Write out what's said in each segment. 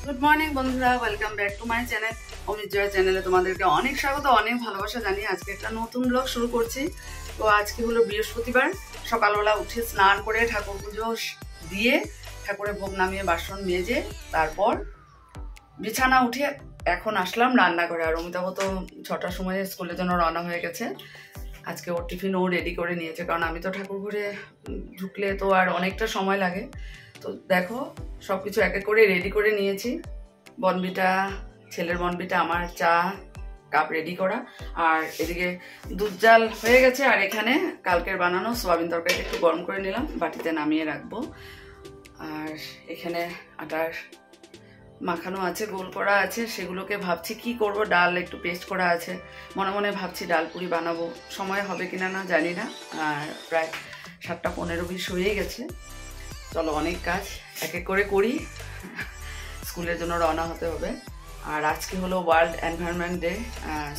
Good morning বন্ধুরা, welcome back to my channel Amit Joy চ্যানেলে তোমাদেরকে অনেক স্বাগত, অনেক ভালোবাসা জানিয়ে আজকে একটা নতুন ব্লগ শুরু করছি। তো আজকে হলো বৃহস্পতিবার, সকালবেলা উঠে স্নান করে ঠাকুর পুজো দিয়ে ঠাকুরের ভোগ নামিয়ে বাসন মেজে তারপর বিছানা উঠে এখন আসলাম রান্না করে। আর অমিতাভ তো 6টার সময় স্কুলের জন্য রওনা হয়ে গেছে। আজকে ওর টিফিন ও রেডি করে নিয়েছে, কারণ আমি তো ঠাকুর ঘরে ঢুকলে তো আর অনেকটা সময় লাগে। তো দেখো সব কিছু এক এক করে রেডি করে নিয়েছি। বনবিটা, ছেলের বনবিটা, আমার চা কাপ রেডি করা, আর এদিকে দুধ জাল হয়ে গেছে। আর এখানে কালকের বানানো সোয়াবিন তরকারিটা একটু গরম করে নিলাম, বাটিতে নামিয়ে রাখবো। আর এখানে আটার মাখানো আছে, গোল করা আছে, সেগুলোকে ভাবছি কি করব। ডাল একটু পেস্ট করা আছে, মনে মনে ভাবছি ডাল পুরি বানাবো। সময় হবে কিনা না জানি না। আর প্রায় 7:15 হয়ে গেছে। চলো অনেক কাজ এক এক করে করি, স্কুলের জন্য রওনা হতে হবে। আর আজকে হলো ওয়ার্ল্ড এনভায়রনমেন্ট ডে,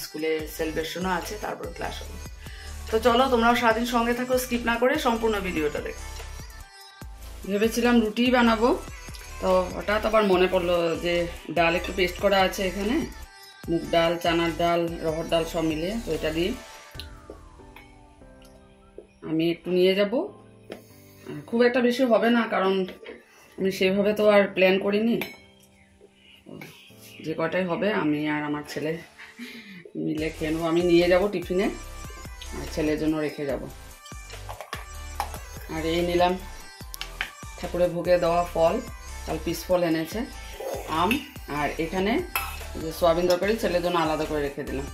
স্কুলে সেলিব্রেশনও আছে, তারপর ক্লাস হবে। তো চলো তোমরাও সারাদিন সঙ্গে থাকো, স্কিপ না করে সম্পূর্ণ ভিডিওটা দেখো। ভেবেছিলাম রুটি বানাবো, তো হঠাৎ আবার মনে পড়লো যে ডাল একটু পেস্ট করা আছে এখানে, মুগ ডাল, চানার ডাল, রহর ডাল সব মিলে। তো এটা দিয়ে আমি একটু নিয়ে যাব। খুব একটা বেশি হবে না, কারণ আমি সেভাবে তো আর প্ল্যান করিনি। যে কটাই হবে আমি আর আমার ছেলে মিলে খেয়ে নেবো। আমি নিয়ে যাব টিফিনে, আর ছেলের জন্য রেখে যাব। আর এই নিলাম ঠাকুরের ভোগে দেওয়া ফল, কাল পিস ফল এনেছে, আম। আর এখানে যে সোয়াবিন তরকারি ছেলের জন্য আলাদা করে রেখে দিলাম।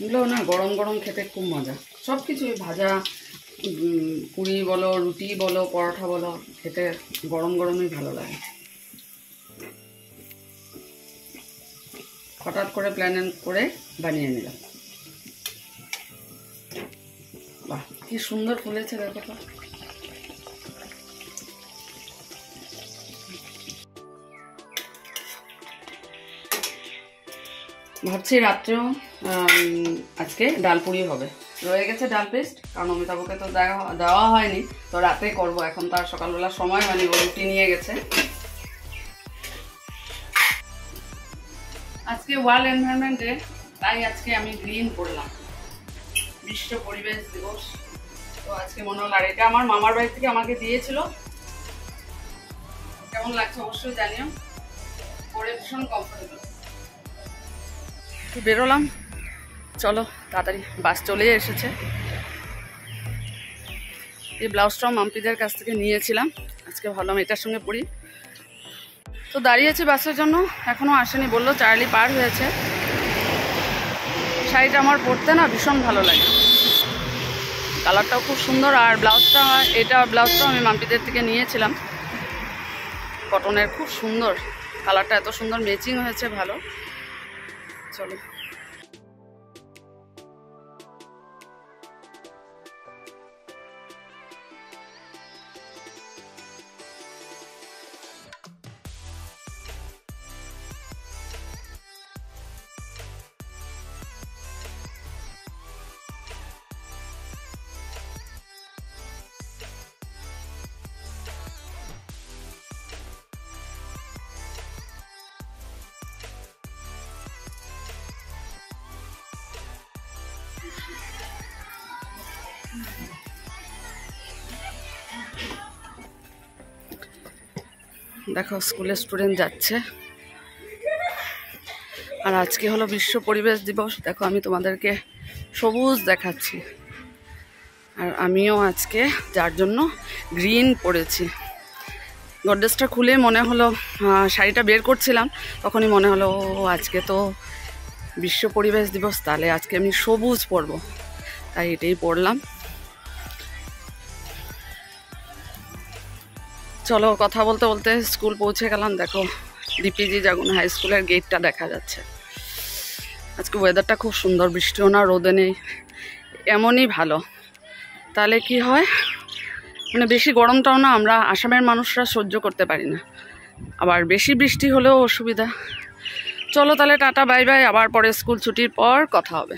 এগুলো না গরম গরম খেতে খুব মজা। সব কিছুই ভাজা, পুরি বলো, রুটি বলো, পরোটা বলো, খেতে গরম গরমই ভালো লাগে। হঠাৎ করে প্ল্যান করে বানিয়ে নিলাম। বাহ, কি সুন্দর ফুলেছে দেখো তো। ভাবছি রাত্রেও আজকে ডাল পুরি হবে। রয়ে গেছে ডাল পেস্ট, কারণ অমিতাভকে তো দেওয়া হয়নি, তো রাতে করব। এখন তার সকালবেলা সময় হয়নি, ও রুটি নিয়ে গেছে। আজকে ওয়ার্ল্ড এনভায়রনমেন্ট ডে, তাই আজকে আমি গ্রিন করলাম, বিশ্ব পরিবেশ দিবস। তো আজকে মনে হল, আর এটা আমার মামার বাড়ি থেকে আমাকে দিয়েছিল। কেমন লাগছে অবশ্যই জানিও, পরে ভীষণ কমফোর্টেবল। বেরোলাম, চলো তাড়াতাড়ি, বাস চলে এসেছে। এই ব্লাউজটাও মাম্পিদের কাছ থেকে নিয়েছিলাম, আজকে ভাবলাম এটার সঙ্গে পরি। তো দাঁড়িয়েছি বাসের জন্য, এখনো আসেনি, বললো চার্লি পার হয়েছে। শাড়িটা আমার পরতে না ভীষণ ভালো লাগে, কালারটাও খুব সুন্দর। আর ব্লাউজটা, ব্লাউজটাও আমি মাম্পিদের থেকে নিয়েছিলাম, কটনের, খুব সুন্দর কালারটা, এত সুন্দর ম্যাচিং হয়েছে, ভালো। চলো দেখো স্কুলের স্টুডেন্ট যাচ্ছে। আর আজকে হলো বিশ্ব পরিবেশ দিবস। দেখো আমি তোমাদেরকে সবুজ দেখাচ্ছি, আর আমিও আজকে যার জন্য গ্রিন পরেছি। গডরেজটা খুলে মনে হলো, শাড়িটা বের করছিলাম, তখনই মনে হলো আজকে তো বিশ্ব পরিবেশ দিবস, তাহলে আজকে আমি সবুজ পরবো, তাই এটাই পরলাম। চলো কথা বলতে বলতে স্কুল পৌঁছে গেলাম। দেখো ডিপিজি জাগুন হাই স্কুলের গেটটা দেখা যাচ্ছে। আজকে ওয়েদারটা খুব সুন্দর, বৃষ্টিও না রোদে নেই, এমনই ভালো। তাহলে কি হয়, মানে বেশি গরমটাও না আমরা আসামের মানুষরা সহ্য করতে পারি না, আবার বেশি বৃষ্টি হলেও অসুবিধা। চলো তাহলে টাটা বাই বাই, আবার পরে স্কুল ছুটির পর কথা হবে।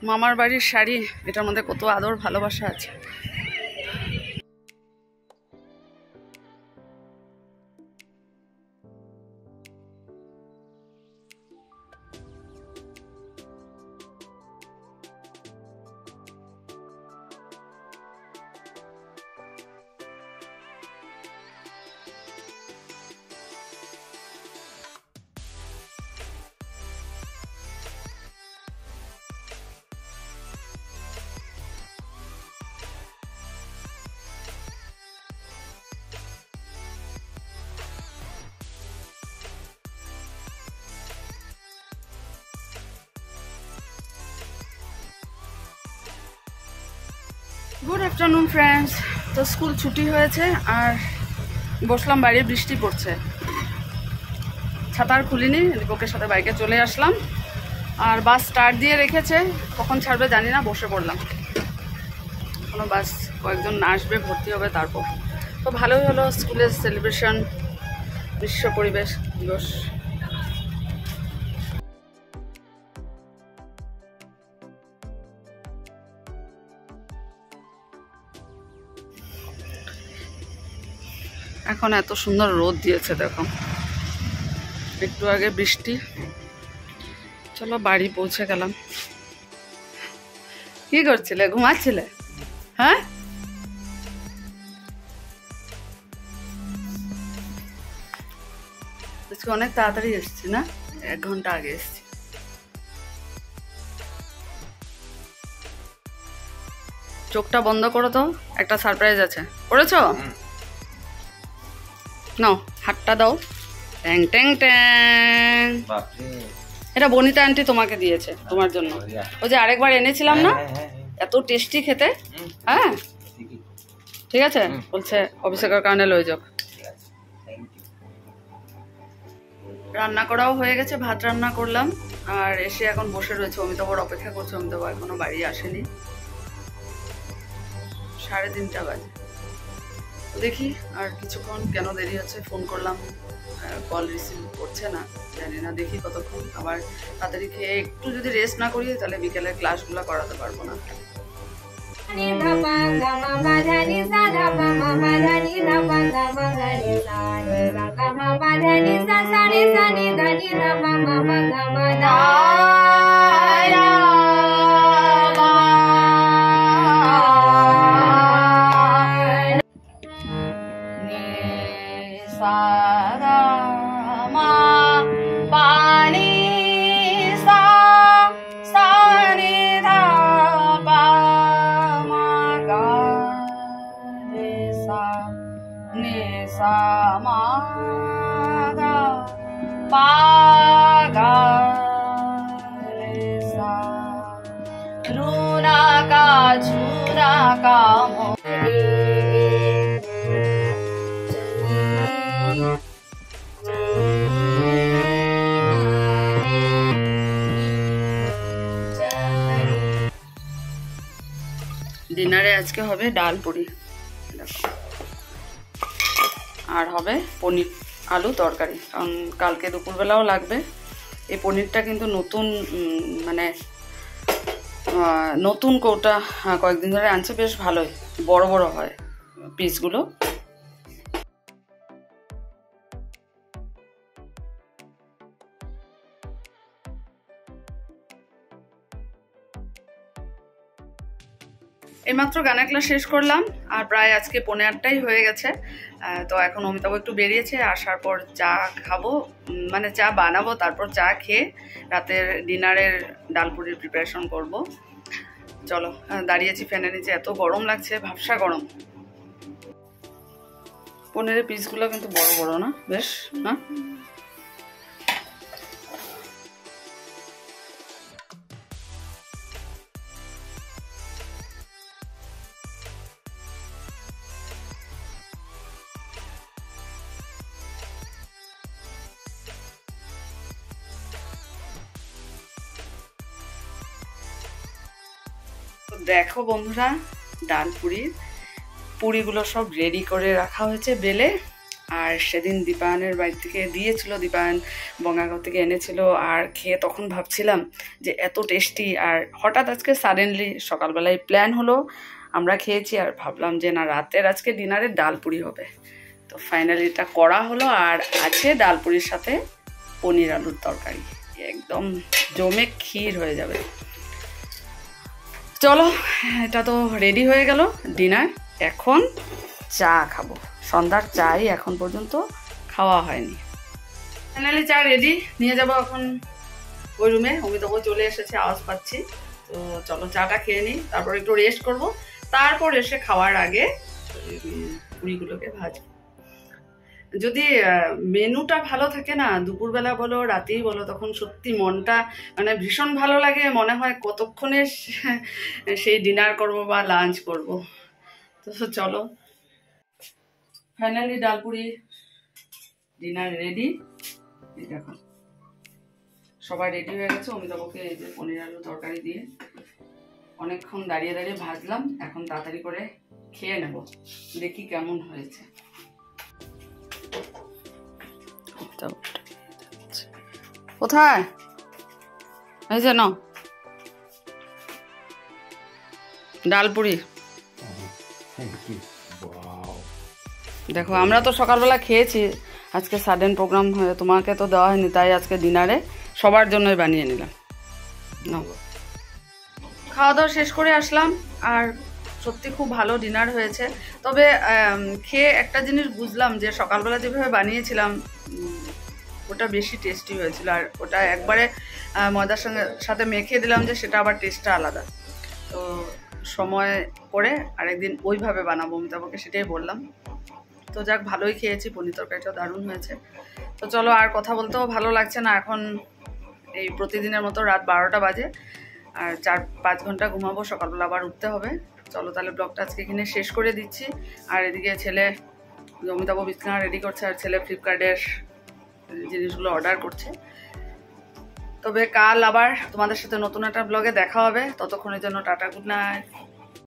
মামার বাড়ির শাড়ি, এটার মধ্যে কত আদর ভালোবাসা আছে। Good afternoon friends. তো স্কুল ছুটি হয়েছে আর বসলাম বাইরে, বৃষ্টি পড়ছে, ছাতার খুলিনি, দীপকের সাথে বাইকে চলে আসলাম। আর বাস স্টার্ট দিয়ে রেখেছে, কখন ছাড়বে জানি না, বসে পড়লাম। কোনো বাস কয়েকজন আসবে, ভর্তি হবে, তারপর তো ভালোই হলো স্কুলের সেলিব্রেশন, বিশ্ব পরিবেশ দিবস। এখন এত সুন্দর রোদ দিয়েছে, দেখো একটু আগে বৃষ্টি। চলো বাড়ি পৌঁছে গেলাম। কি করছিলে, ঘুমাচ্ছিলে? হ্যাঁ, আজকে অনেক তাড়াতাড়ি এসছি না, 1 ঘন্টা আগে এসছি। চোখটা বন্ধ করো তো, একটা সারপ্রাইজ আছে। পড়েছো? নাও হাতটা দাও। ট্যাং ট্যাং ট্যাং। এটা বনিতা আন্টি তোমাকে দিয়েছে তোমার জন্য। ওই যে আরেকবার এনেছিলাম না, এত টেস্টি খেতে। হ্যাঁ ঠিক আছে, বলছে অভিষেকের কারণে লয়ে যাও। রান্না করাও হয়ে গেছে, ভাত রান্না করলাম, আর এসে এখন বসে রয়েছে। অমিতাভর অপেক্ষা করছে, অমিতাভ এখনো বাড়ি আসেনি, 3:30 বাজে। দেখি আর কিছুক্ষণ, কেন দেরি হচ্ছে, ফোন করলাম, কল রিসিভ করছে না, জানি না, দেখি কতক্ষণ। আবার তাড়াতাড়ি খেয়ে একটু যদি রেস্ট না করি তাহলে বিকেলের ক্লাসগুলো করাতে পারবো না। ডিনারে আজকে হবে ডাল পুরি, আর হবে পনির আলু তরকারি, কারণ কালকে দুপুরবেলাও লাগবে। এই পনিরটা কিন্তু নতুন, মানে নতুন কৌটা, কয়েকদিন ধরে আনছে, বেশ ভালোই বড় বড় হয় পিসগুলো। এইমাত্র গানের ক্লাস শেষ করলাম আর প্রায় আজকে 8:30 হয়ে গেছে। তো এখন অমিতাভ একটু বেরিয়েছে, আসার পর চা খাবো, মানে চা বানাবো, তারপর চা খেয়ে রাতের ডিনারের ডালপুরির প্রিপারেশন করব। চলো, দাঁড়িয়েছি ফ্যানের নিচে, এত গরম লাগছে, ভাবসা গরম। পনিরের পিসগুলো কিন্তু বড় বড় না, বেশ না? দেখো বন্ধুরা, ডাল পুরিগুলো সব রেডি করে রাখা হয়েছে বেলে। আর সেদিন দীপায়নের বাড়ি থেকে দিয়েছিল, দীপায়ন বঙ্গাগাঁও থেকে এনেছিল, আর খেয়ে তখন ভাবছিলাম যে এত টেস্টি। আর হঠাৎ আজকে সাডেনলি সকালবেলায় প্ল্যান হলো, আমরা খেয়েছি, আর ভাবলাম যে না, রাতের আজকে ডিনারে ডাল পুরি হবে। তো ফাইনালি এটা করা হলো, আর আছে ডাল পুরির সাথে পনির আলুর তরকারি, একদম জমে ক্ষীর হয়ে যাবে। চলো, এটা তো রেডি হয়ে গেল ডিনার। এখন চা খাবো, সন্ধ্যার চাই এখন পর্যন্ত খাওয়া হয়নি। ফাইনালি চা রেডি, নিয়ে যাবো এখন ওই রুমে। অমিতাভ চলে এসেছে, আওয়াজ পাচ্ছি। তো চলো চাটা খেয়ে নিই, তারপর একটু রেস্ট করব, তারপর এসে খাওয়ার আগে পুরিগুলোকে ভাজবো। যদি মেনুটা ভালো থাকে না, দুপুরবেলা বলো রাতেই বলো, তখন সত্যি মনটা মানে ভীষণ ভালো লাগে, মনে হয় কতক্ষণে সেই ডিনার করব বা লাঞ্চ করব। তো চলো, ফাইনালি ডালপুরি ডিনার রেডি। দেখো সবাই রেডি হয়ে গেছে। অমিতাভকে এই যে পনির আলু তরকারি দিয়ে অনেকক্ষণ দাঁড়িয়ে দাঁড়িয়ে ভাজলাম, এখন তাড়াতাড়ি করে খেয়ে নেব, দেখি কেমন হয়েছে। কোথায় এই যে নাও ডালপুরি। দেখো আমরা তো সকালবেলা খেয়েছি, আজকে সাডেন প্রোগ্রাম হয়ে তোমাকে তো দেওয়া হয়নি, তাই আজকে ডিনারে সবার জন্যই বানিয়ে নিলাম। নাও। খাওয়া দাওয়া শেষ করে আসলাম, আর সত্যি খুব ভালো ডিনার হয়েছে। তবে খেয়ে একটা জিনিস বুঝলাম, যে সকালবেলা যেভাবে বানিয়েছিলাম ওটা বেশি টেস্টি হয়েছিল, আর ওটা একবারে ময়দার সাথে মেখে দিলাম, যে সেটা আবার টেস্টটা আলাদা। তো সময় করে আরেকদিন ওইভাবে বানাবো, অমিতাভকে সেটাই বললাম। তো যাক, ভালোই খেয়েছি, পনির তরকারিটা দারুণ হয়েছে। তো চলো, আর কথা বলতেও ভালো লাগছে না এখন, এই প্রতিদিনের মতো রাত 12টা বাজে, আর 4-5 ঘন্টা ঘুমাবো, সকালবেলা আবার উঠতে হবে। চলো তাহলে ব্লগটা আজকে এখানে শেষ করে দিচ্ছি। আর এদিকে ছেলে অমিতাভ বিছানা রেডি করছে, আর ছেলে ফ্লিপকার্টের জিনিসগুলো অর্ডার করছে। তবে কাল আবার তোমাদের সাথে নতুন একটা ব্লগে দেখা হবে, ততক্ষণের জন্য টাটা, গুড নাইট।